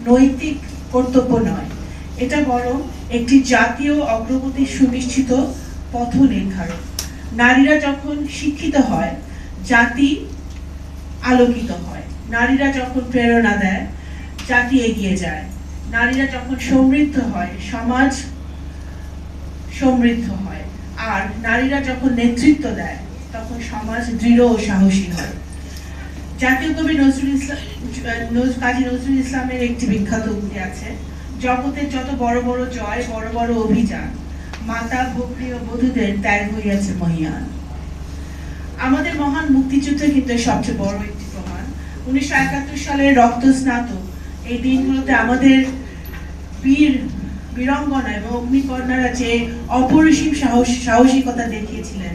নৈতিক কর্তব্য নয়, এটা বরং একটি জাতীয় অগ্রগতি সুনিশ্চিত পথ নির্ধারণ। নারীরা যখন শিক্ষিত হয়, জাতি আলোকিত হয়। নারীরা যখন প্রেরণা দেয়, জাতি এগিয়ে যায়। নারীরা যখন সমৃদ্ধ হয়, সমাজ সমৃদ্ধ হয়। আর নারীরা যখন নেতৃত্ব দেয়, তখন সমাজ দৃঢ় ও সাহসী হয়। জাতীয় কবি কাজী নজরুল ইসলামের একটি বিখ্যাত উক্তি আছে, জগতের যত বড় বড় জয়, বড় বড় অভিযান, মাতা ভগ্নী ও বধূদের ত্যাগ হইয়াছে মহিয়ান। আমাদের মহান মুক্তিযুদ্ধ কিন্তু সবচেয়ে বড় একটি প্রমাণ। 1971 সালের রক্তস্নাত এই দিনগুলোতে আমাদের বীরাঙ্গনা এবং অগ্নিকন্যারা যে অপরিসীম সাহসিকতা দেখিয়েছিলেন,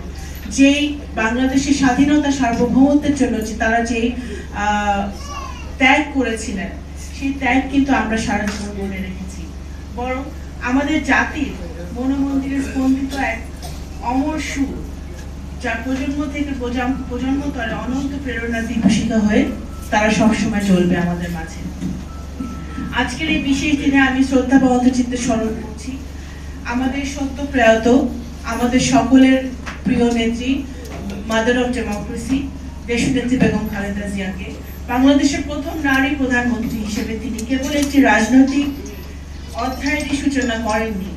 যেই বাংলাদেশের স্বাধীনতা সার্বভৌমত্বের জন্য তারা যেই ত্যাগ করেছিলেন, সেই ত্যাগ কিন্তু আমরা সারা জীবন মনে রেখেছি। বরং আমাদের জাতির মনোমন্দিরে স্পন্দিত এক অমর সুর, যা প্রজন্ম থেকে প্রজন্ম তলে অনন্ত প্রেরণা বিকশিত হয়ে তারা সবসময় চলবে আমাদের মাঝে। আজকের এই বিশেষ দিনে আমি শ্রদ্ধাবহত চিত্তে স্মরণ করছি আমাদের সত্য প্রয়াত, আমাদের সকলের প্রিয় নেত্রী, মাদার অফ ডেমোক্রেসি, দেশনেত্রী বেগম খালেদা জিয়াকে। বাংলাদেশের প্রথম নারী প্রধানমন্ত্রী হিসেবে তিনি কেবল একটি রাজনৈতিক অধ্যায়েরই সূচনা করেননি,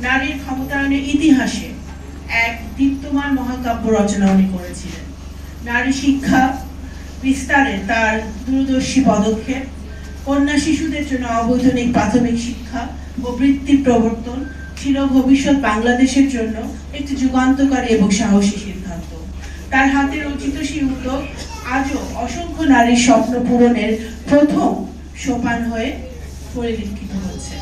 নারীর ক্ষমতায়নের ইতিহাসে এক দীপ্তমান মহাকাব্য রচনা উনি করেছিলেন। নারী শিক্ষা বিস্তারে তার দূরদর্শী পদক্ষেপ, কন্যা শিশুদের জন্য অবৈতনিক প্রাথমিক শিক্ষা ও বৃত্তির প্রবর্তন ছিল ভবিষ্যৎ বাংলাদেশের জন্য একটি যুগান্তকারী এবং সাহসী সিদ্ধান্ত। তার হাতে রচিত সেই উদ্যোগ আজও অসংখ্য নারীর স্বপ্ন পূরণের প্রথম সোপান হয়ে পরিলক্ষিত হচ্ছে।